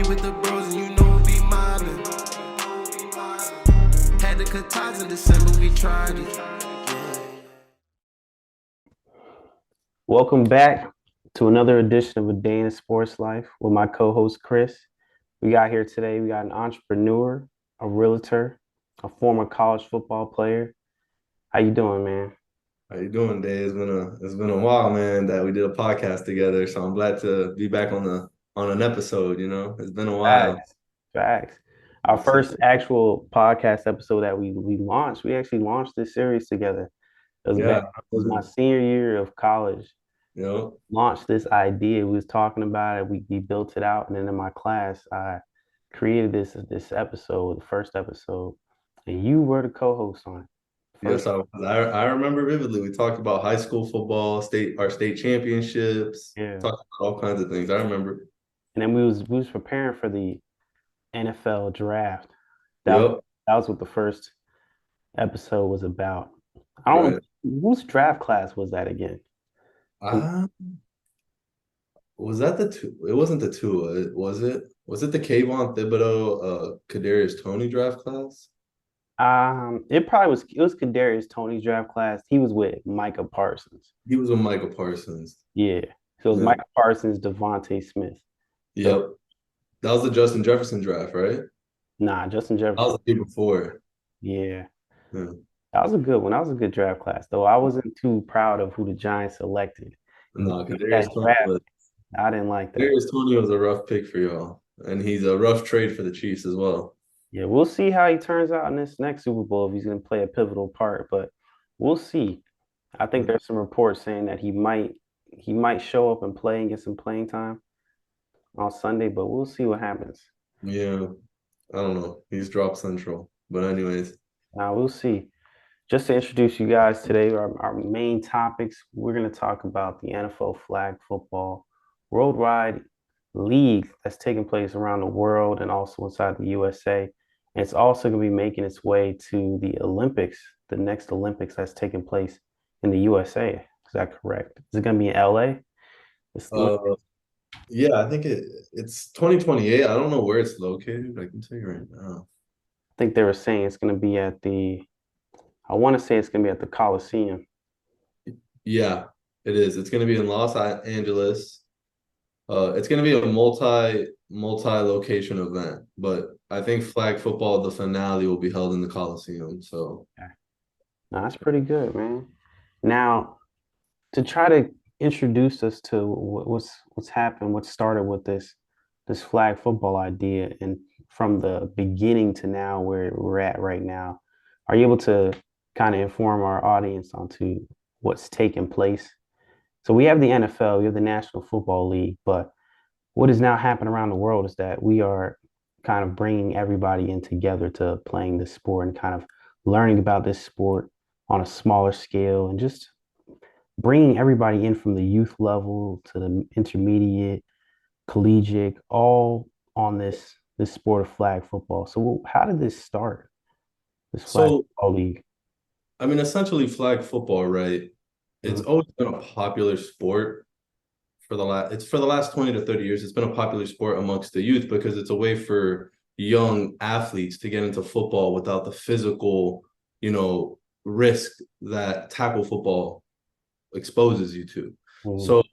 with the bros and you know we'll be mobbing. Had to cut ties in December, we tried it. Welcome back to another edition of A Day in Sports Life with my co-host Chris. We got here today, we got an entrepreneur, a realtor, a former college football player. How you doing, man? How you doing, Dave? It's been a while, man, that we did a podcast together. So I'm glad to be back on an episode, It's been a while. Facts. Facts. Our first actual podcast episode that we launched, we actually launched this series together. It was back, Yeah. it was my senior year of college. Launched this idea. We was talking about it. We built it out, and then in my class, I created this episode, the first episode, and you were the co-host on it. Yes, I remember vividly. We talked about high school football, our state championships, Yeah. talked about all kinds of things. I remember. And then we was preparing for the NFL draft. Yep. That was what the first episode was about. I don't know whose draft class was that again? Was that the two? It wasn't the two, was it? Was it the Kayvon Thibodeau, Kadarius Toney draft class? It was Kadarius Toney's draft class. He was with Micah Parsons. He was with Micah Parsons. Yeah. So it was Micah Parsons, Devontae Smith. Yep. That was the Justin Jefferson draft, right? Nah, Justin Jefferson. That was the year before. Yeah. That was a good one. That was a good draft class, though. I wasn't too proud of who the Giants selected. No, Kadarius Toney I didn't like that. Kadarius Toney was a rough pick for y'all, and he's a rough trade for the Chiefs as well. Yeah, we'll see how he turns out in this next Super Bowl if he's going to play a pivotal part, but we'll see. I think there's some reports saying that he might show up and play and get some playing time on Sunday, but we'll see what happens. Yeah, I don't know. He's dropped central, but anyways. Now we'll see. Just to introduce you guys today, our main topics, we're going to talk about the NFL flag football worldwide league that's taking place around the world and also inside the USA. And it's also going to be making its way to the Olympics, the next Olympics that's taking place in the USA. Is that correct? Is it going to be in LA? Yeah, I think it's 2028. I don't know where it's located. I can tell you right now. I think they were saying it's going to be I want to say it's going to be at the Coliseum. Yeah, it is. It's going to be in Los Angeles. It's going to be a multi-location event, but I think flag football, the finale will be held in the Coliseum. So, no, that's pretty good, man. Now, to try to introduce us to what's happened, what started with this flag football idea, and from the beginning to now where we're at right now, are you able to kind of inform our audience onto what's taking place? So we have the NFL, we have the National Football League, but what has now happened around the world is that we are kind of bringing everybody in together to playing this sport and kind of learning about this sport on a smaller scale and just bringing everybody in from the youth level to the intermediate, collegiate, all on this sport of flag football. So how did this start? This flag football league. I mean, essentially flag football, right? It's always been a popular sport for the last 20 to 30 years. It's been a popular sport amongst the youth because it's a way for young athletes to get into football without the physical, risk that tackle football exposes you to. So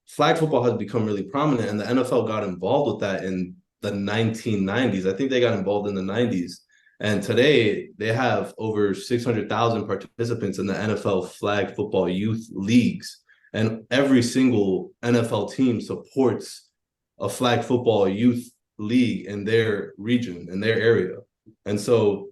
flag football has become really prominent, and the NFL got involved with that in the 1990s. I think they got involved in the 90s. And today they have over 600,000 participants in the NFL flag football youth leagues. And every single NFL team supports a flag football youth league in their region, in their area. And so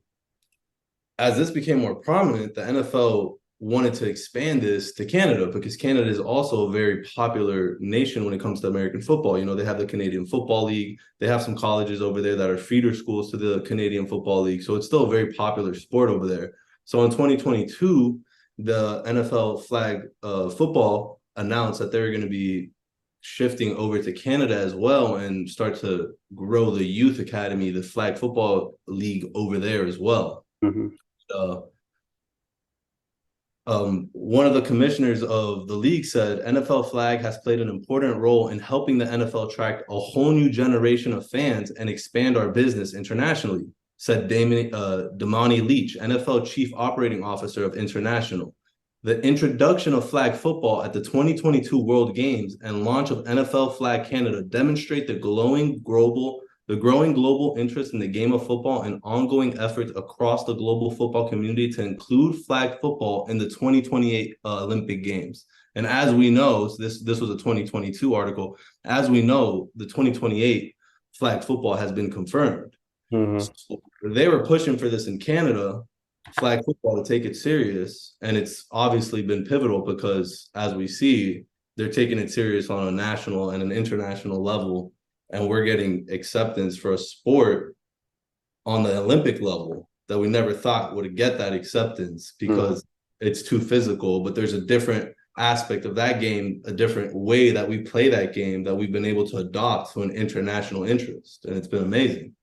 as this became more prominent, the NFL wanted to expand this to Canada because Canada is also a very popular nation when it comes to American football. They have the Canadian Football League. They have some colleges over there that are feeder schools to the Canadian Football League. So it's still a very popular sport over there. So in 2022, the NFL flag football announced that they're going to be shifting over to Canada as well and start to grow the youth academy, the flag football league over there as well. one of the commissioners of the league said NFL flag has played an important role in helping the NFL attract a whole new generation of fans and expand our business internationally, said Damani Leach, NFL Chief Operating Officer of International. The introduction of flag football at the 2022 World Games and launch of NFL Flag Canada demonstrate the growing global interest in the game of football and ongoing efforts across the global football community to include flag football in the 2028 Olympic Games. And as we know, so this was a 2022 article, as we know, the 2028 flag football has been confirmed. So they were pushing for this in Canada, flag football, to take it serious. And it's obviously been pivotal because, as we see, they're taking it serious on a national and an international level. And we're getting acceptance for a sport on the Olympic level that we never thought would get that acceptance because it's too physical. But there's a different aspect of that game, a different way that we play that game that we've been able to adopt to an international interest. And it's been amazing.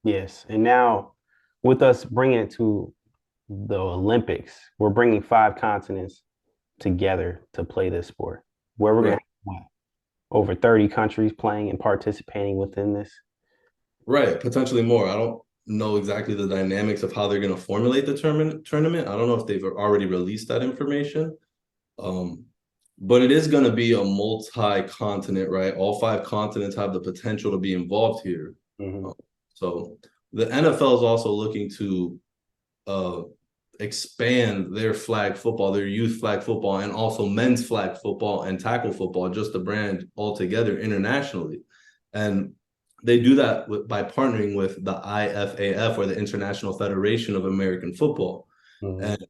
Yes. And now with us bringing it to the Olympics, we're bringing 5 continents together to play this sport, where we're going to have over 30 countries playing and participating within this. Right, potentially more. I don't know exactly the dynamics of how they're going to formulate the tournament. I don't know if they've already released that information. But it is going to be a multi-continent, right? All 5 continents have the potential to be involved here. So the NFL is also looking to expand their flag football, their youth flag football, and also men's flag football and tackle football, just the brand altogether internationally. And they do that by partnering with the IFAF, or the International Federation of American Football. And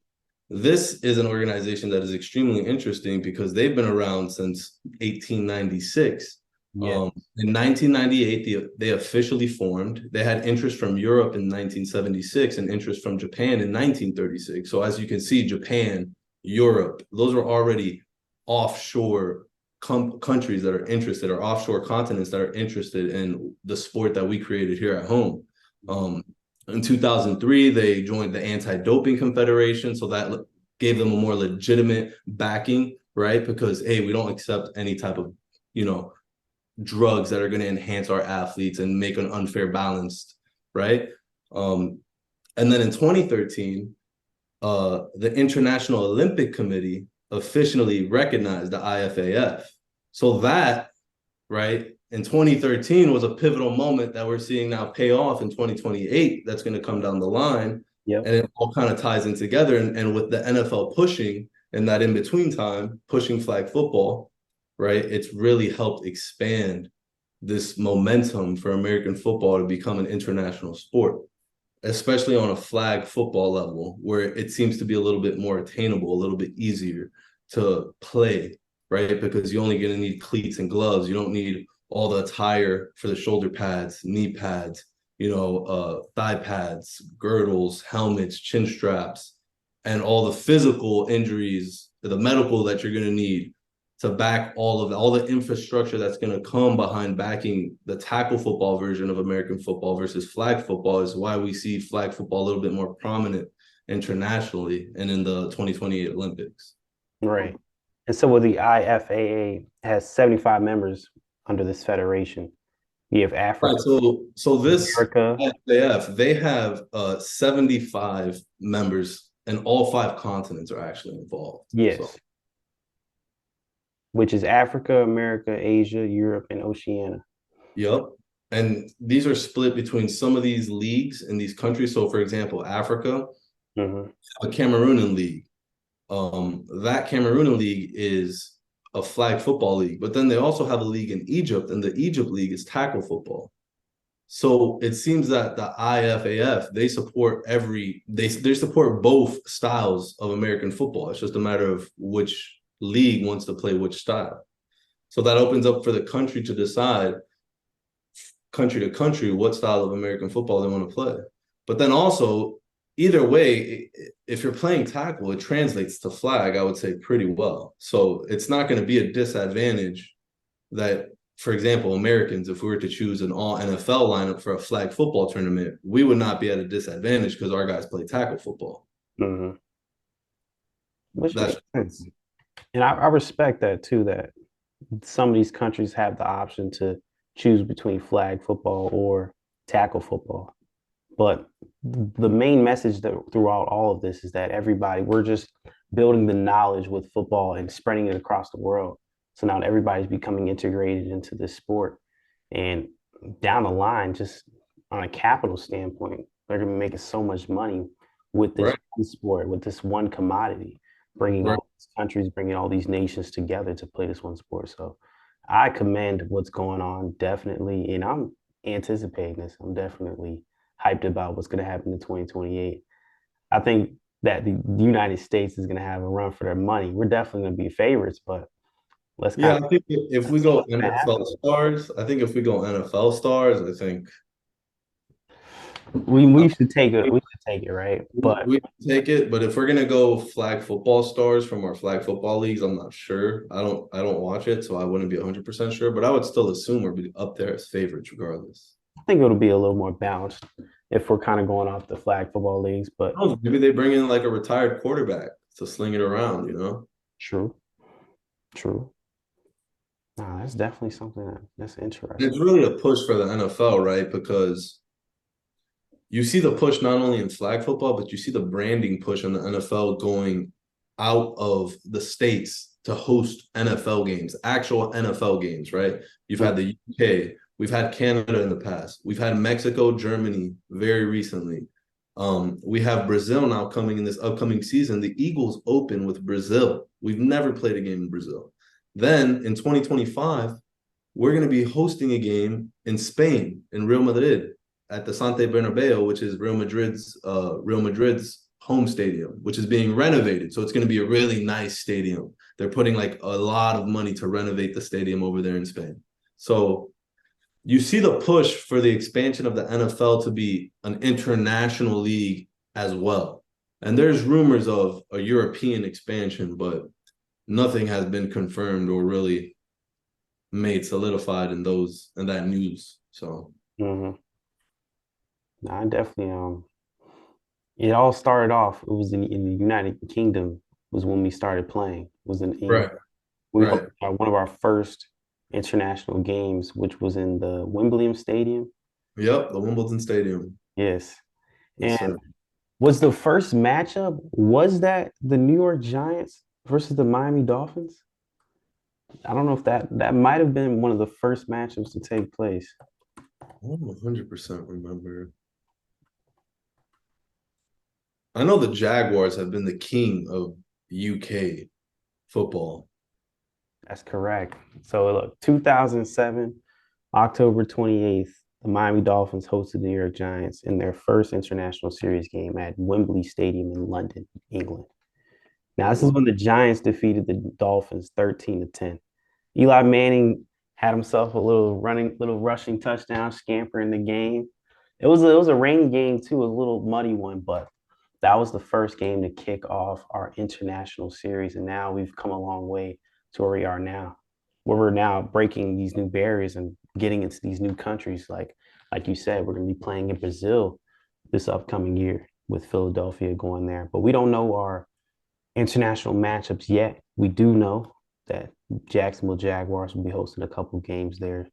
this is an organization that is extremely interesting because they've been around since 1896. In 1998, they officially formed. They had interest from Europe in 1976 and interest from Japan in 1936. So as you can see, Japan, Europe, those are already offshore countries that are interested, or offshore continents that are interested in the sport that we created here at home. In 2003, they joined the Anti-Doping Confederation. So that gave them a more legitimate backing, right? Because, hey, we don't accept any type of, drugs that are going to enhance our athletes and make an unfair balance, right? And then in 2013, the International Olympic Committee officially recognized the IFAF. So that, right, in 2013 was a pivotal moment that we're seeing now pay off in 2028. That's going to come down the line. And it all kind of ties in together. And with the NFL pushing in that in-between time, pushing flag football, right, it's really helped expand this momentum for American football to become an international sport, especially on a flag football level, where it seems to be a little bit more attainable, a little bit easier to play, right? Because you're only going to need cleats and gloves. You don't need all the attire for the shoulder pads, knee pads, thigh pads, girdles, helmets, chin straps, and all the physical injuries, the medical that you're going to need to back all the infrastructure that's going to come behind backing the tackle football version of American football versus flag football is why we see flag football a little bit more prominent internationally and in the 2028 Olympics. Right. And so the IFAA has 75 members under this federation. You have Africa. Right, so this America. IFAF, they have 75 members, and all 5 continents are actually involved. Yes. So. Which is Africa, America, Asia, Europe, and Oceania. Yep. And these are split between some of these leagues in these countries. So, for example, Africa, a Cameroonian league. That Cameroonian league is a flag football league, but then they also have a league in Egypt, and the Egypt league is tackle football. So it seems that the IFAF, they support they support both styles of American football. It's just a matter of which league wants to play which style. So that opens up for the country to decide, country to country, what style of American football they want to play. But then also, either way, if you're playing tackle, it translates to flag, I would say, pretty well. So it's not going to be a disadvantage that, for example, Americans, if we were to choose an all NFL lineup for a flag football tournament, we would not be at a disadvantage because our guys play tackle football. which That's makes sense. And I respect that too, that some of these countries have the option to choose between flag football or tackle football. But the main message that throughout all of this is that we're just building the knowledge with football and spreading it across the world. So now everybody's becoming integrated into this sport. And down the line, just on a capital standpoint, they're going to be making so much money with this right. one sport, with this one commodity, bringing Right. all these countries, bringing all these nations together to play this one sport. So I commend what's going on, definitely. And I'm anticipating this. I'm definitely hyped about what's going to happen in 2028. I think that the United States is going to have a run for their money. We're definitely going to be favorites, but let's kind Yeah, I think if we of see go what's going to NFL happen. stars, I think if we go NFL stars, I think We should take it. We should take it, right? But we can take it. But if we're gonna go flag football stars from our flag football leagues, I'm not sure. I don't watch it, so I wouldn't be 100% sure. But I would still assume we're be up there as favorites regardless. I think it'll be a little more balanced if we're kind of going off the flag football leagues. But Oh, maybe they bring in like a retired quarterback to sling it around, you know? true, true. No, that's definitely something that's It's interesting. really a push for the NFL, right? Because you see the push not only in flag football, but you see the branding push in the NFL going out of the states to host NFL games, actual NFL games, right? You've had the UK, we've had Canada in the past, we've had Mexico, Germany very recently. We have Brazil now coming in this upcoming season. The Eagles open with Brazil. We've never played a game in Brazil. Then in 2025, we're going to be hosting a game in Spain, in Real Madrid, at the Santiago Bernabeu, which is Real Madrid's home stadium, which is being renovated. So it's going to be a really nice stadium. They're putting like a lot of money to renovate the stadium over there in Spain. So you see the push for the expansion of the NFL to be an international league as well. And there's rumors of a European expansion, but nothing has been confirmed or really made solidified in that news. So Mm-hmm. No, I definitely it all started off. It was in the United Kingdom was when we started playing. It was in England. right, We right. hosted one of our first international games, which was in the Wimbledon Stadium. Yep, the Wimbledon Stadium. Yes. Yes, And sir. was the first matchup, was that the New York Giants versus the Miami Dolphins? I don't know if that might have been one of the first matchups to take place. I don't 100% remember. I know the Jaguars have been the king of UK football. That's correct. So look, 2007, October 28th, the Miami Dolphins hosted the New York Giants in their first international series game at Wembley Stadium in London, England. Now, this is when the Giants defeated the Dolphins 13-10. Eli Manning had himself a little rushing touchdown scamper in the game. It was a rainy game too, a little muddy one, but that was the first game to kick off our international series, and now we've come a long way to where we are now, where we're now breaking these new barriers and getting into these new countries. Like you said, we're going to be playing in Brazil this upcoming year with Philadelphia going there, but we don't know our international matchups yet. We do know that Jacksonville Jaguars will be hosting a couple games there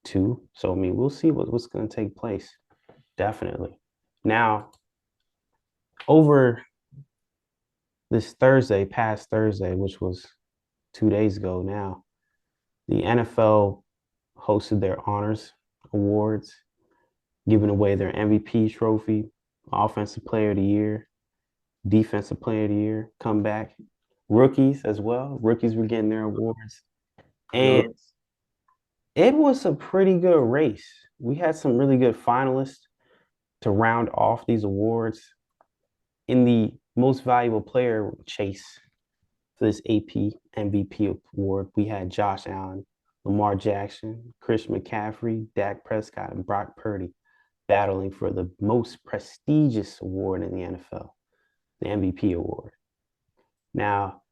too. So I mean, we'll see what's going to take place. Definitely. Now, over this past Thursday, which was 2 days ago now, the NFL hosted their honors awards, giving away their MVP trophy, Offensive Player of the Year, Defensive Player of the Year, comeback, rookies as well. Rookies were getting their awards. And Yep. it was a pretty good race. We had some really good finalists to round off these awards. In the most valuable player chase for this AP MVP award, we had Josh Allen, Lamar Jackson, Christian McCaffrey, Dak Prescott, and Brock Purdy battling for the most prestigious award in the NFL, the MVP award. Now,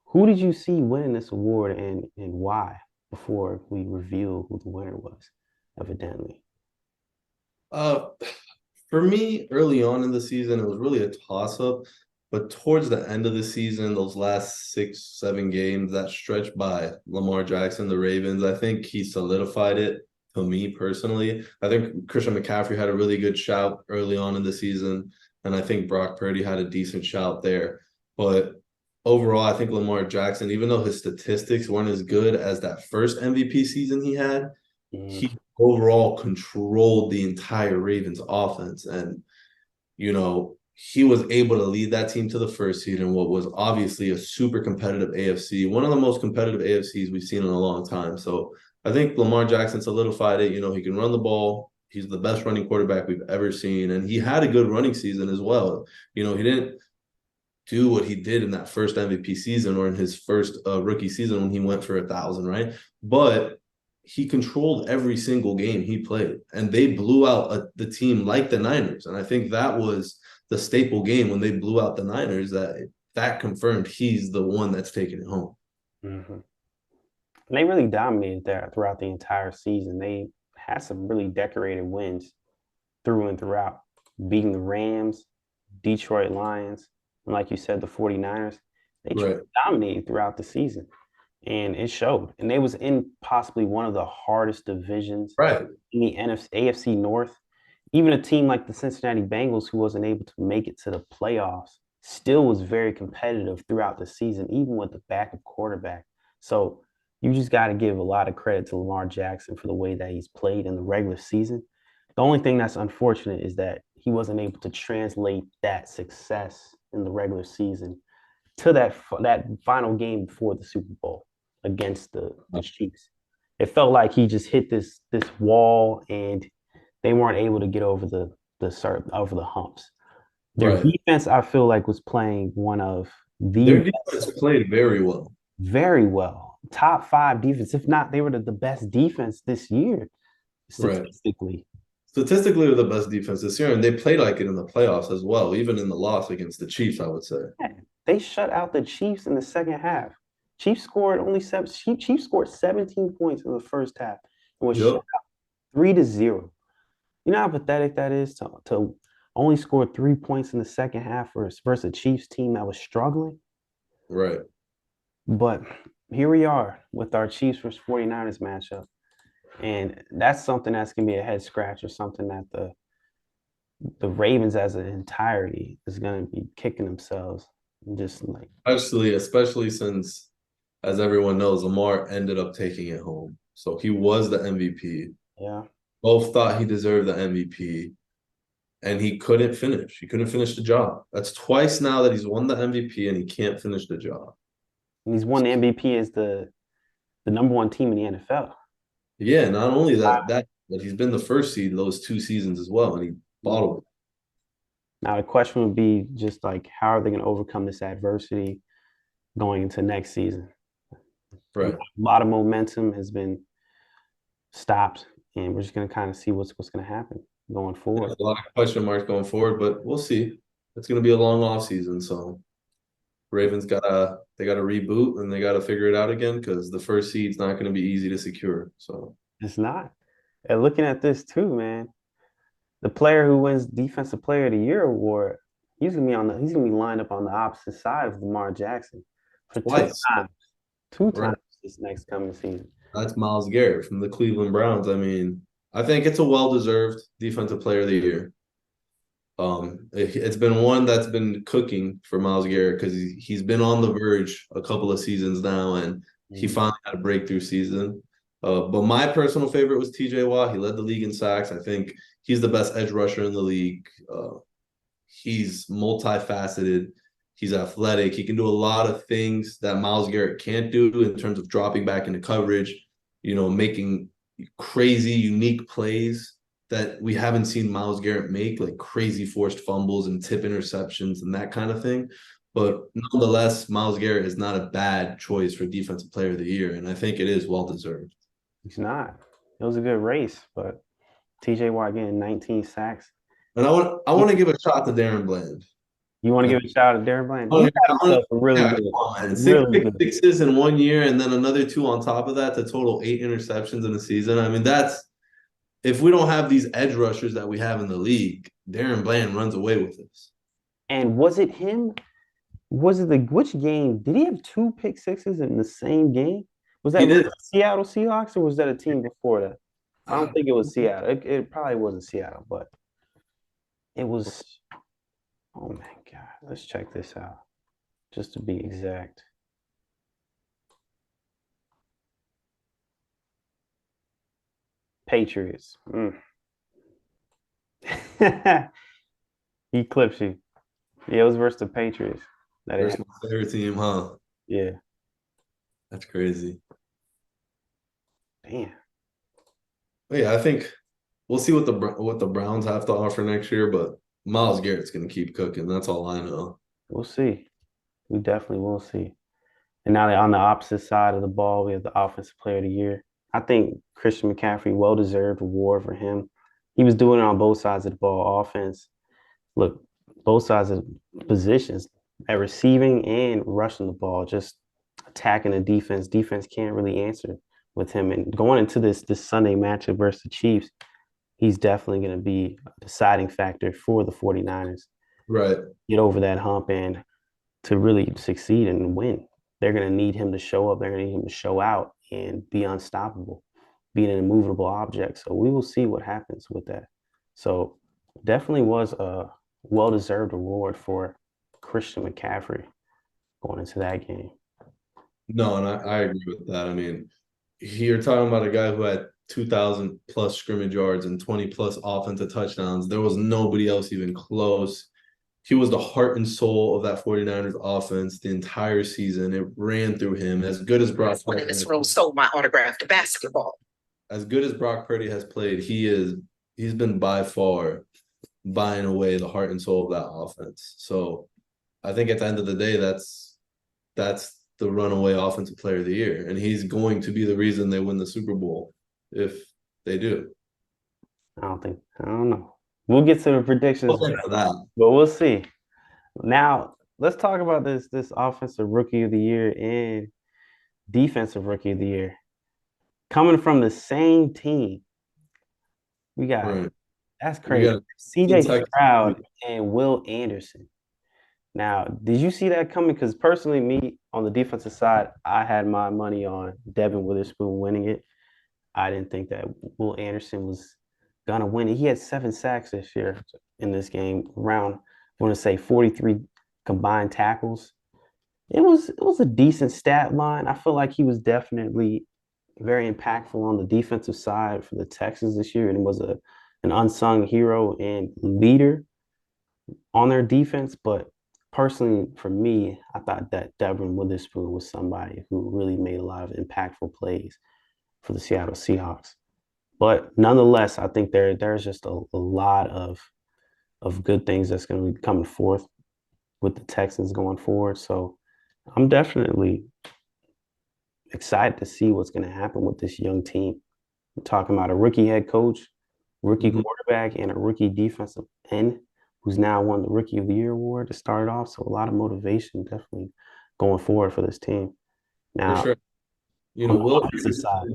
who did you see winning this award and why before we reveal who the winner was, evidently? Uh, for me, early on in the season, it was really a toss-up. But towards the end of the season, those last 6, 7 games, that stretch by Lamar Jackson, the Ravens, I think he solidified it to me personally. I think Christian McCaffrey had a really good shout early on in the season, and I think Brock Purdy had a decent shout there. But overall, I think Lamar Jackson, even though his statistics weren't as good as that first MVP season he had, he overall controlled the entire Ravens offense. And, he was able to lead that team to the first seed in what was obviously a super competitive AFC, one of the most competitive AFCs we've seen in a long time. So I think Lamar Jackson solidified it. He can run the ball. He's the best running quarterback we've ever seen. And he had a good running season as well. He didn't do what he did in that first MVP season or in his first rookie season when he went for 1,000, right? But he controlled every single game he played, and they blew out the team like the Niners. And I think that was the staple game when they blew out the Niners, that confirmed he's the one that's taking it home. Mm-hmm. And they really dominated there throughout the entire season. They had some really decorated wins through and throughout, beating the Rams, Detroit Lions, and like you said, the 49ers. They dominated throughout the season, and it showed. And they was in possibly one of the hardest divisions in the AFC North. Even a team like the Cincinnati Bengals, who wasn't able to make it to the playoffs, still was very competitive throughout the season, even with the backup quarterback. So you just got to give a lot of credit to Lamar Jackson for the way that he's played in the regular season. The only thing that's unfortunate is that he wasn't able to translate that success in the regular season to that final game before the Super Bowl against the Chiefs. It felt like he just hit this wall, and they weren't able to get over the humps. Their defense, I feel like, was playing one of their defense played very well. Very well. Top 5 defense. If not, they were the best defense this year, statistically. Statistically, they're the best defense this year, and they played like it in the playoffs as well, even in the loss against the Chiefs, I would say. Yeah, they shut out the Chiefs in the second half. Chiefs scored 17 points in the first half and was shut out 3-0. You know how pathetic that is to only score 3 points in the second half versus a Chiefs team that was struggling? Right. But here we are with our Chiefs versus 49ers matchup. And that's something that's going to be a head scratch, or something that the Ravens as an entirety is going to be kicking themselves. Just like especially since, as everyone knows, Lamar ended up taking it home. So he was the MVP. Yeah. Both thought he deserved the MVP, and he couldn't finish. He couldn't finish the job. That's twice now that he's won the MVP and he can't finish the job. And he's won the MVP as the number 1 team in the NFL. Yeah, not only that he's been the first seed those 2 seasons as well, and he bottled it. Now the question would be just like, how are they going to overcome this adversity going into next season? Right. A lot of momentum has been stopped, and we're just going to kind of see what's going to happen going forward. There's a lot of question marks going forward, but we'll see. It's going to be a long off season, so Ravens gotta reboot, and they gotta figure it out again, because the first seed's not going to be easy to secure. So it's not. And looking at this too, man, the player who wins Defensive Player of the Year award, he's gonna be lined up on the opposite side of Lamar Jackson for two times this next coming season. That's Myles Garrett from the Cleveland Browns. I mean, I think it's a well-deserved Defensive Player of the Year. It's been one that's been cooking for Myles Garrett, because he's been on the verge a couple of seasons now, and he finally had a breakthrough season. But my personal favorite was TJ Watt. He led the league in sacks. I think he's the best edge rusher in the league. He's multifaceted. He's athletic. He can do a lot of things that Myles Garrett can't do in terms of dropping back into coverage, making crazy, unique plays that we haven't seen Myles Garrett make, like crazy forced fumbles and tip interceptions and that kind of thing. But nonetheless, Myles Garrett is not a bad choice for Defensive Player of the Year, and I think it is well-deserved. He's not. It was a good race, but TJ Watt getting 19 sacks. And I want to give a shot to Darren Bland. You want to give a shout out to Darren Bland? He got himself really good. 6 sixes in 1 year, and then another 2 on top of that to total 8 interceptions in a season. I mean, if we don't have these edge rushers that we have in the league, Darren Bland runs away with this. And was it him Was it the which game? Did he have two pick sixes in the same game? Was He that with did. the Seattle Seahawks or was that a team before that? I don't Uh, think it was Seattle. It probably wasn't Seattle, but it was. Oh my God. Let's check this out. Just to be exact. Patriots. He clips you. Yeah, it was versus the Patriots. That it Versus happened. my favorite team, huh? Yeah. That's crazy. Damn. But yeah, I think we'll see what the Browns have to offer next year, but Myles Garrett's gonna keep cooking. That's all I know. We'll see. We definitely will see. And now that on the opposite side of the ball, we have the offensive player of the year. I think Christian McCaffrey, well-deserved award for him. He was doing it on both sides of the ball, offense. Look, both sides of the positions, at receiving and rushing the ball, just attacking the defense. Defense can't really answer with him. And going into this Sunday matchup versus the Chiefs, he's definitely going to be a deciding factor for the 49ers. Right. Get over that hump and to really succeed and win. They're going to need him to show up. They're going to need him to show out and be unstoppable, be an immovable object. So we will see what happens with that. So definitely was a well-deserved award for Christian McCaffrey going into that game. No, and I agree with that. I mean, you're talking about a guy who had 2,000 plus scrimmage yards and 20 plus offensive touchdowns. There was nobody else even close. He was the heart and soul of that 49ers offense the entire season. It ran through him. As good as Brock Purdy, this room stole my autographed basketball. As good as Brock Purdy has played, he's been by far buying away the heart and soul of that offense. So I think at the end of the day, that's the runaway offensive player of the year. And he's going to be the reason they win the Super Bowl if they do. I don't know. We'll get to the predictions, That. but we'll see. Now, let's talk about this offensive rookie of the year and defensive rookie of the year. Coming from the same team, we got Right. that's We crazy. got CJ Kentucky. Stroud and Will Anderson. Now, did you see that coming? Because personally, me on the defensive side, I had my money on Devin Witherspoon winning it. I didn't think that Will Anderson was gonna win it. He had 7 sacks this year in this game, around I want to say 43 combined tackles. It was a decent stat line. I feel like he was definitely very impactful on the defensive side for the Texans this year, and was an unsung hero and leader on their defense. But personally, for me, I thought that Devin Witherspoon was somebody who really made a lot of impactful plays for the Seattle Seahawks. But nonetheless, I think there's just a lot of good things that's going to be coming forth with the Texans going forward. So I'm definitely excited to see what's going to happen with this young team. We're talking about a rookie head coach, rookie quarterback, and a rookie defensive end who's now won the Rookie of the Year award to start off. So a lot of motivation definitely going forward for this team. Now, For sure. You on know, the offensive side,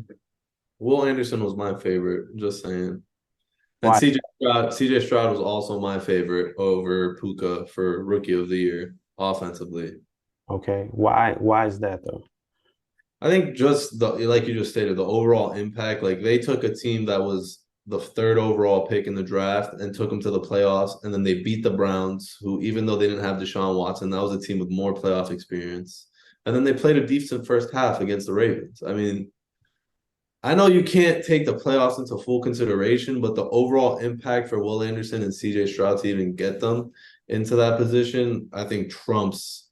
Will Anderson was my favorite, just saying. And why? CJ Stroud was also my favorite over Puka for Rookie of the Year offensively. Okay, why is that though? I think just like you just stated, the overall impact. Like they took a team that was the third overall pick in the draft and took them to the playoffs, and then they beat the Browns, who even though they didn't have Deshaun Watson, that was a team with more playoff experience. And then they played a decent first half against the Ravens. I mean, I know you can't take the playoffs into full consideration, but the overall impact for Will Anderson and CJ Stroud to even get them into that position, I think trumps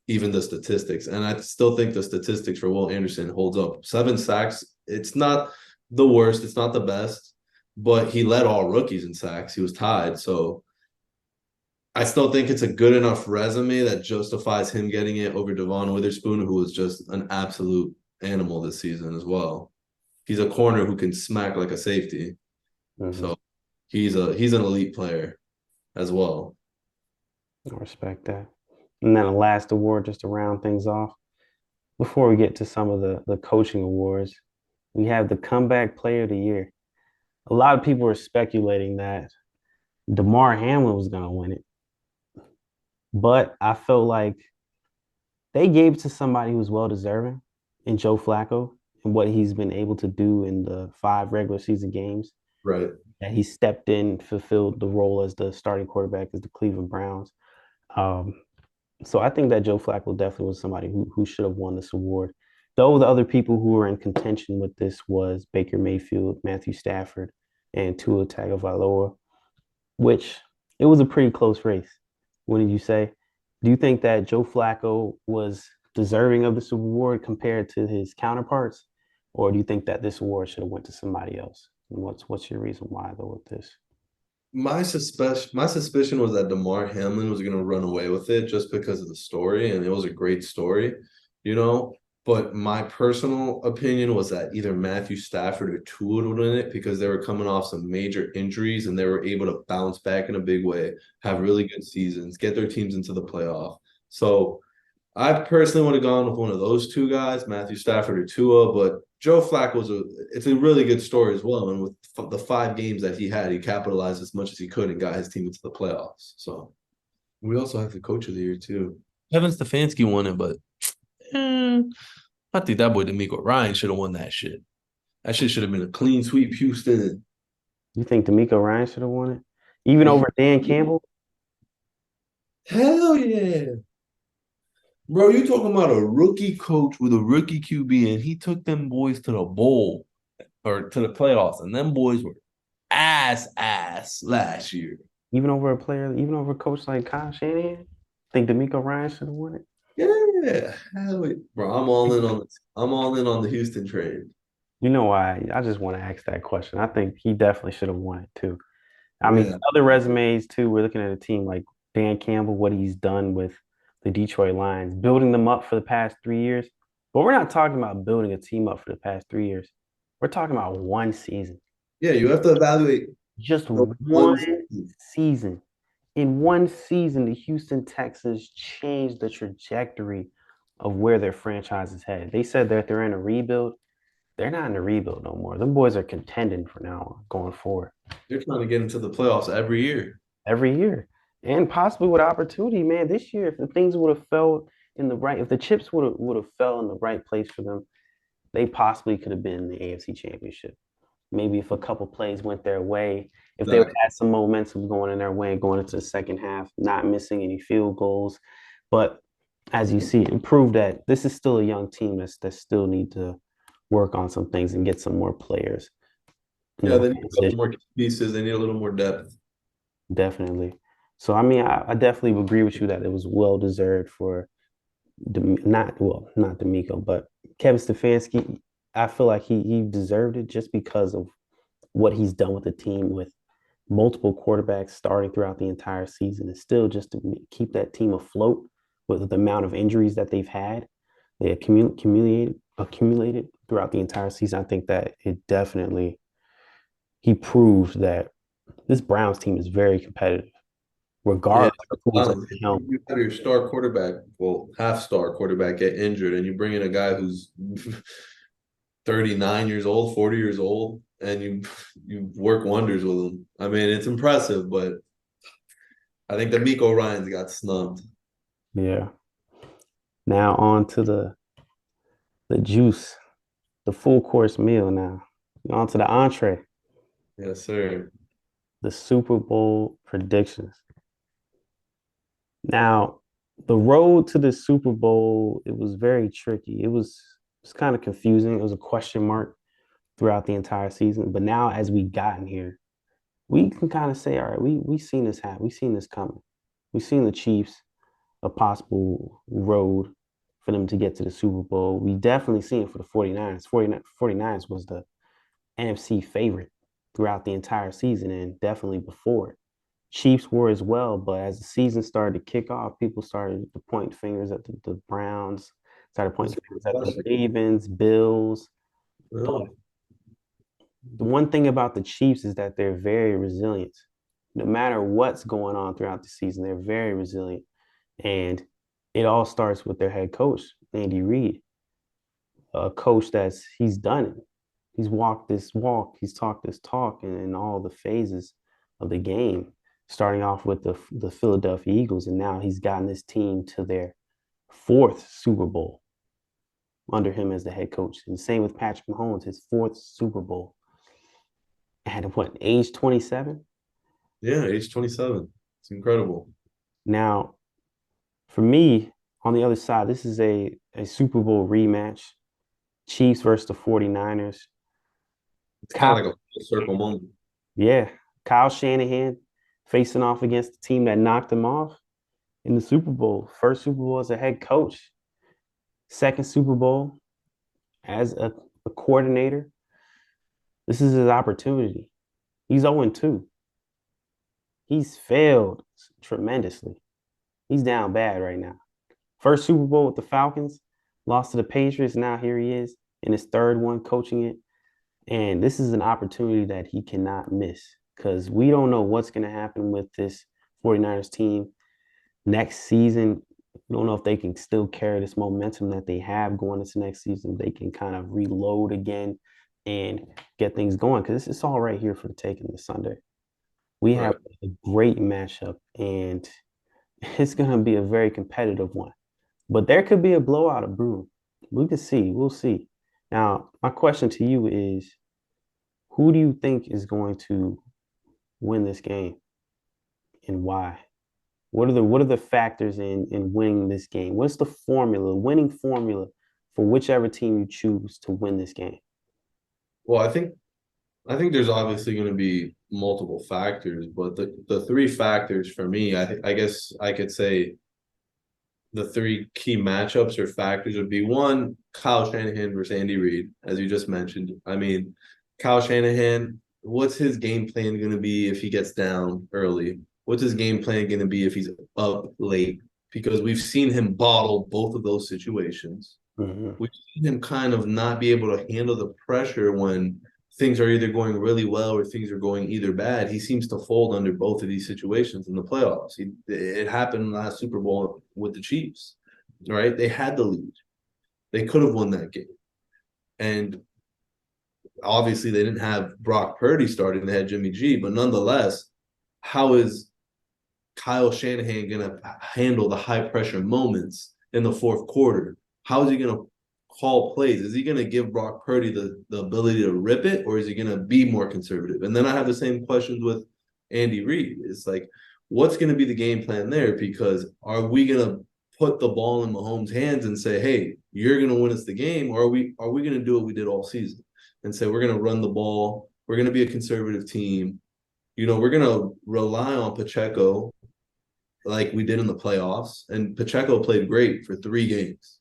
even the statistics. And I still think the statistics for Will Anderson holds up. 7 sacks, it's not the worst, it's not the best, but he led all rookies in sacks. He was tied. So I still think it's a good enough resume that justifies him getting it over Devon Witherspoon, who was just an absolute animal this season as well. He's a corner who can smack like a safety. So he's an elite player as well. I respect that. And then a last award just to round things off. Before we get to some of the coaching awards, we have the comeback player of the year. A lot of people are speculating that DeMar Hamlin was going to win it. But I felt like they gave it to somebody who's well deserving in Joe Flacco and what he's been able to do in the 5 regular season games. Right. That he stepped in, fulfilled the role as the starting quarterback as the Cleveland Browns. Um, so I think that Joe Flacco definitely was somebody who should have won this award. Though the other people who were in contention with this was Baker Mayfield, Matthew Stafford, and Tua Tagovailoa, which it was a pretty close race. What did you say? Do you think that Joe Flacco was deserving of this award compared to his counterparts, or do you think that this award should have went to somebody else? And what's your reason why though with this? My suspicion was that Damar Hamlin was going to run away with it just because of the story, and it was a great story, you know. But my personal opinion was that either Matthew Stafford or Tua would win it because they were coming off some major injuries and they were able to bounce back in a big way, have really good seasons, get their teams into the playoff. So I personally would have gone with one of those two guys, Matthew Stafford or Tua, but Joe Flacco it's a really good story as well. And with the 5 games that he had, he capitalized as much as he could and got his team into the playoffs. So we also have the coach of the year too. Kevin Stefanski won it, but I think that boy D'Amico Ryan should have won that shit. That shit should have been a clean sweep, Houston. You think D'Amico Ryan should have won it, even over Dan Campbell? Hell yeah. Bro, you talking about a rookie coach with a rookie QB, and he took them boys to the bowl or to the playoffs, and them boys were ass last year. Even over a player, even over a coach like Kyle Shanahan? Think D'Amico Ryan should have won it? Yeah, hell yeah. Bro, I'm all in on this. I'm all in on the Houston trade. You know why? I just want to ask that question. I think he definitely should have won it too. I mean, Yeah, other resumes too. We're looking at a team like Dan Campbell, what he's done with the Detroit Lions, building them up for the past 3 years. But we're not talking about building a team up for the past 3 years. We're talking about one season, yeah. You have to evaluate just one one season. season. In one season, the Houston Texans changed the trajectory of where their franchise is headed. They said that they're in a rebuild. They're not in a rebuild no more. Them boys are contending for now on, going forward. They're trying to get into the playoffs every year. Every year. And possibly with opportunity, man. This year, if the things would have fell in the right, if the chips would have fell in the right place for them, they possibly could have been in the AFC Championship. Maybe if a couple plays went their way, if they Exactly. had some momentum going in their way, going into the second half, not missing any field goals. But as you see, it proved that this is still a young team that still need to work on some things and get some more players. Yeah, they need a couple more pieces. They need a little more depth. Definitely. So I mean, I definitely agree with you that it was well deserved for not D'Amico, but Kevin Stefanski. I feel like he deserved it just because of what he's done with the team with multiple quarterbacks starting throughout the entire season, and still just to keep that team afloat with the amount of injuries that they've had. They accumulated throughout the entire season. I think that it definitely he proved that this Browns team is very competitive, Yeah, regardless of who's at the helm. you have your star quarterback, well, half-star quarterback get injured, and you bring in a guy who's 39 years old, 40 years old, and you work wonders with him. I mean, it's impressive, but I think that Miko Ryans got snubbed. Yeah. Now on to the juice, the full course meal. Now on to the entree, Yes, sir. the Super Bowl predictions. Now, the road to the Super Bowl, it was very tricky. It was kind of confusing. It was a question mark throughout the entire season. But now, as we gotten here, we can kind of say, all right, we seen this happen. We seen this coming. We seen the Chiefs a possible road for them to get to the Super Bowl. We definitely seen it for the 49ers. 49ers was the NFC favorite throughout the entire season and definitely before it. Chiefs were as well, but as the season started to kick off, people started to point fingers at the Browns, started pointing fingers at the Ravens, Bills. But Well, the one thing about the Chiefs is that they're very resilient. No matter what's going on throughout the season, they're very resilient. And it all starts with their head coach, Andy Reid, a coach he's done it. He's walked this walk, he's talked this talk in all the phases of the game, starting off with the Philadelphia Eagles, and now he's gotten this team to their fourth Super Bowl under him as the head coach. And same with Patrick Mahomes, his fourth Super Bowl at what, age 27? Yeah, age 27. It's incredible. Now, for me, on the other side, this is a Super Bowl rematch. Chiefs versus the 49ers. It's kind of like a full circle moment. Yeah. Kyle Shanahan facing off against the team that knocked him off in the Super Bowl. First Super Bowl as a head coach. Second Super Bowl as a coordinator. This is his opportunity. He's 0-2. He's failed tremendously. He's down bad right now. First Super Bowl with the Falcons, lost to the Patriots. Now here he is in his third one coaching it. And this is an opportunity that he cannot miss because we don't know what's going to happen with this 49ers team next season. We don't know if they can still carry this momentum that they have going into next season. They can kind of reload again and get things going because it's all right here for the taking this Sunday. We have a great matchup, and it's going to be a very competitive one. But there could be a blowout of brewing. We can see. We'll see. Now, my question to you is, who do you think is going to win this game and why? What are the factors in winning this game? What's the winning formula for whichever team you choose to win this game? Well, I think there's obviously going to be multiple factors, but the three factors for me, I guess I could say the three key matchups or factors would be one, Kyle Shanahan versus Andy Reid, as you just mentioned. I mean, Kyle Shanahan, what's his game plan going to be if he gets down early? What's his game plan going to be if he's up late? Because we've seen him bottle both of those situations. Mm-hmm. We've seen him kind of not be able to handle the pressure when things are either going really well or things are going either bad. He seems to fold under both of these situations in the playoffs. It happened last Super Bowl with the Chiefs, right? They had the lead. They could have won that game. And obviously they didn't have Brock Purdy starting. They had Jimmy G. But nonetheless, how is Kyle Shanahan going to handle the high-pressure moments in the fourth quarter? How is he going to call plays? Is he going to give Brock Purdy the ability to rip it, or is he going to be more conservative? And then I have the same questions with Andy Reid. It's like, what's going to be the game plan there? Because are we going to put the ball in Mahomes' hands and say, hey, you're going to win us the game, or are we going to do what we did all season and say we're going to run the ball, we're going to be a conservative team, we're going to rely on Pacheco like we did in the playoffs, and Pacheco played great for 3 games.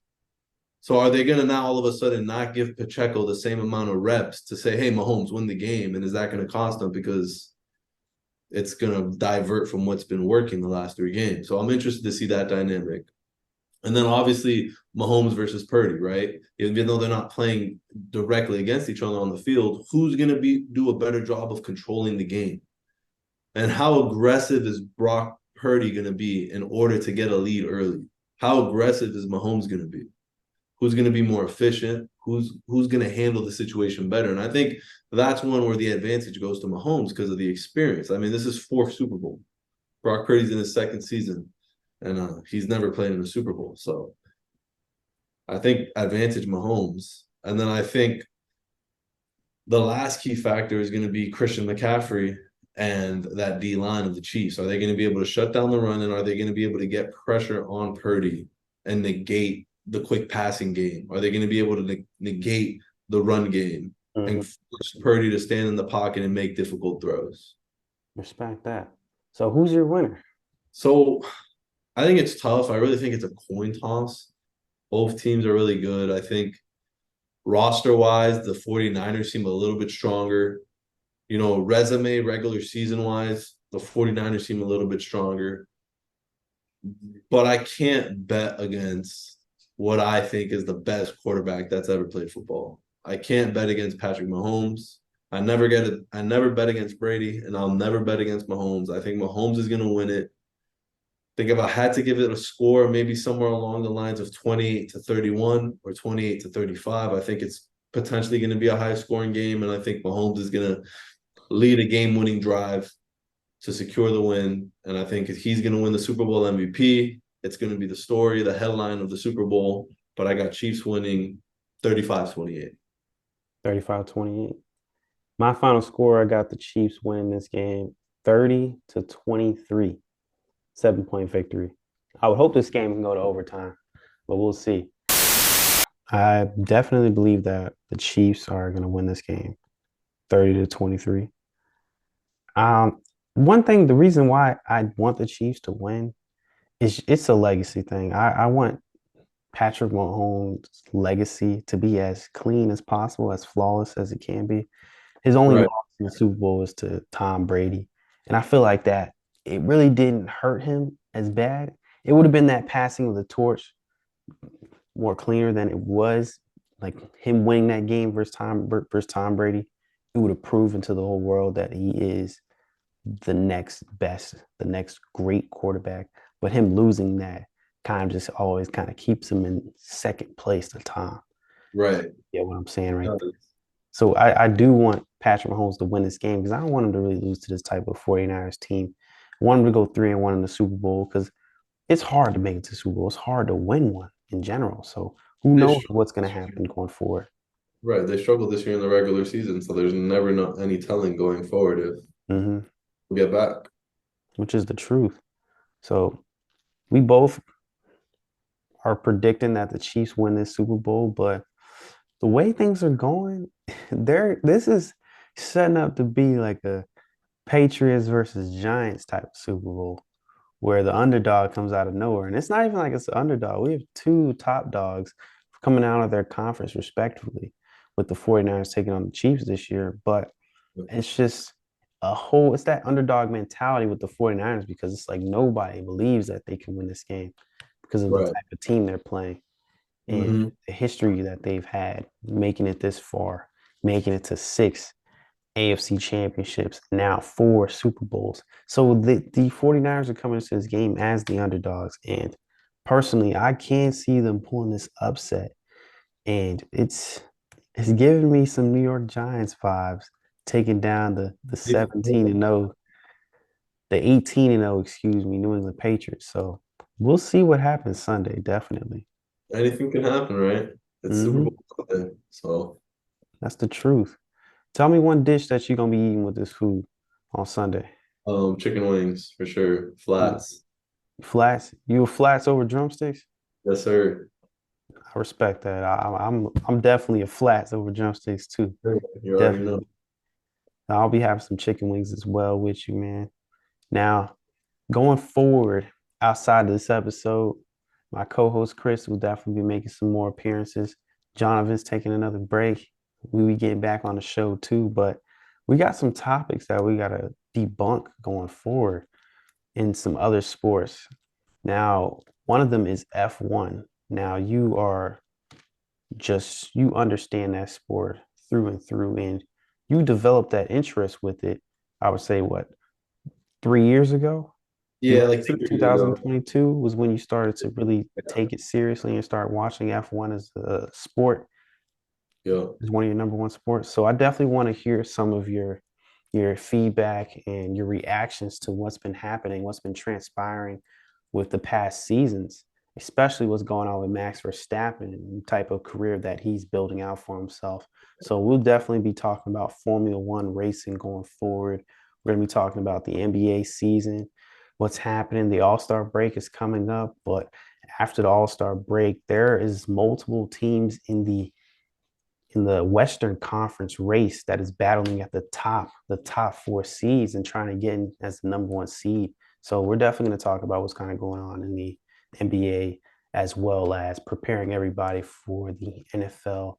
So are they going to now all of a sudden not give Pacheco the same amount of reps to say, hey, Mahomes, win the game? And is that going to cost them because it's going to divert from what's been working the last 3 games? So I'm interested to see that dynamic. And then obviously Mahomes versus Purdy, right? Even though they're not playing directly against each other on the field, who's going to do a better job of controlling the game? And how aggressive is Brock Purdy going to be in order to get a lead early? How aggressive is Mahomes going to be? Who's going to be more efficient? Who's going to handle the situation better? And I think that's one where the advantage goes to Mahomes because of the experience. I mean, this is 4th Super Bowl. Brock Purdy's in his 2nd season, and he's never played in a Super Bowl. So I think advantage Mahomes. And then I think the last key factor is going to be Christian McCaffrey and that D-line of the Chiefs. Are they going to be able to shut down the run, and are they going to be able to get pressure on Purdy and negate the quick passing game? Are they going to be able to negate the run game and force Purdy to stand in the pocket and make difficult throws? Respect that. So who's your winner? So I think it's tough. I really think it's a coin toss. Both teams are really good. I think roster-wise, the 49ers seem a little bit stronger. Resume, regular season-wise, the 49ers seem a little bit stronger. But I can't bet against what I think is the best quarterback that's ever played football. I can't bet against Patrick Mahomes. I never bet against Brady, and I'll never bet against Mahomes. I think Mahomes is going to win it. I think if I had to give it a score, maybe somewhere along the lines of 28-31 or 28-35, I think it's potentially going to be a high-scoring game, and I think Mahomes is going to lead a game-winning drive to secure the win, and I think he's going to win the Super Bowl MVP. It's going to be the story, the headline of the Super Bowl. But I got Chiefs winning 35-28. 35-28. My final score, I got the Chiefs winning this game 30-23. 7-point victory. I would hope this game can go to overtime, but we'll see. I definitely believe that the Chiefs are going to win this game 30-23. One thing, the reason why I want the Chiefs to win is it's a legacy thing. I want Patrick Mahomes' legacy to be as clean as possible, as flawless as it can be. His only Right. loss in the Super Bowl was to Tom Brady. And I feel like that it really didn't hurt him as bad. It would have been that passing of the torch more cleaner than it was. Like him winning that game versus Tom Brady, it would have proven to the whole world that he is the next best, the next great quarterback. But him losing that kind of just always kind of keeps him in second place to Tom. Right. Yeah, what I'm saying right there. So I do want Patrick Mahomes to win this game because I don't want him to really lose to this type of 49ers team. I want him to go 3-1 in the Super Bowl because it's hard to make it to the Super Bowl. It's hard to win one in general. So who They knows struggled what's going to this year. happen going forward. Right. They struggled this year in the regular season, so there's never any telling going forward if hmm we get back. Which is the truth. So we both are predicting that the Chiefs win this Super Bowl, but the way things are going, this is setting up to be like a Patriots versus Giants type of Super Bowl where the underdog comes out of nowhere. And it's not even like it's an underdog. We have two top dogs coming out of their conference respectively with the 49ers taking on the Chiefs this year. But it's just it's that underdog mentality with the 49ers because it's like nobody believes that they can win this game because of the Right. type of team they're playing and Mm-hmm. the history that they've had, making it this far, making it to 6 AFC championships, now 4 Super Bowls. So the 49ers are coming into this game as the underdogs. And personally, I can see them pulling this upset. And it's giving me some New York Giants vibes, taking down the 17-0, the 18-0, excuse me, New England Patriots. So we'll see what happens Sunday, definitely. Anything can happen, right? It's Super hmm Bowl Sunday, so That's the truth. Tell me one dish that you're gonna be eating with this food on Sunday. chicken wings for sure. Mm. Flats. Flats? You a flats over drumsticks? Yes, sir. I respect that. I'm definitely a flats over drumsticks too. You already know. Definitely. I'll be having some chicken wings as well with you, man. Now, going forward, outside of this episode, my co-host Chris will definitely be making some more appearances. Jonathan's taking another break. We be getting back on the show too, but we got some topics that we gotta debunk going forward in some other sports. Now, one of them is F1. Now, you understand that sport through and through, and you developed that interest with it, I would say, what, 3 years ago? Yeah, like 2 years ago. 2022 was when you started to really take it seriously and start watching F1 as a sport, Yeah. as one of your number one sports. So I definitely want to hear some of your feedback and your reactions to what's been happening, what's been transpiring with the past seasons, especially what's going on with Max Verstappen and the type of career that he's building out for himself. So we'll definitely be talking about Formula One racing going forward. We're going to be talking about the NBA season, what's happening. The All-Star break is coming up, but after the All-Star break, there is multiple teams in the Western Conference race that is battling at the top 4 seeds and trying to get in as the number one seed. So we're definitely going to talk about what's kind of going on in the NBA as well as preparing everybody for the NFL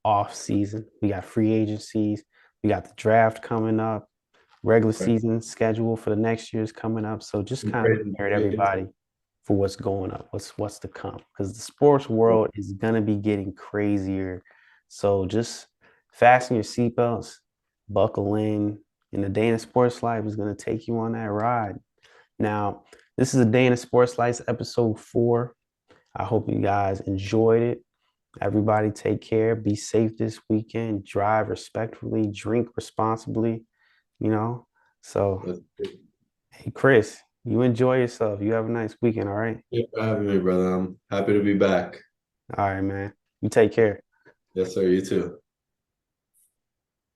off season. We got free agencies, we got the draft coming up, regular Right. season schedule for the next year is coming up. So just Some kind of crazy preparing free agency. everybody for what's going up, what's to come, because the sports world is gonna be getting crazier. So just fasten your seatbelts, buckle in, and the Dana Sports Life is gonna take you on that ride. Now, this is a Dana Sports Life episode 4. I hope you guys enjoyed it. Everybody take care, be safe this weekend, drive respectfully, drink responsibly, you know. So, That's good. hey Chris, You enjoy yourself. You have a nice weekend, all right? Thanks for having me, brother. I'm happy to be back. All right, man. You take care. Yes, sir. You too.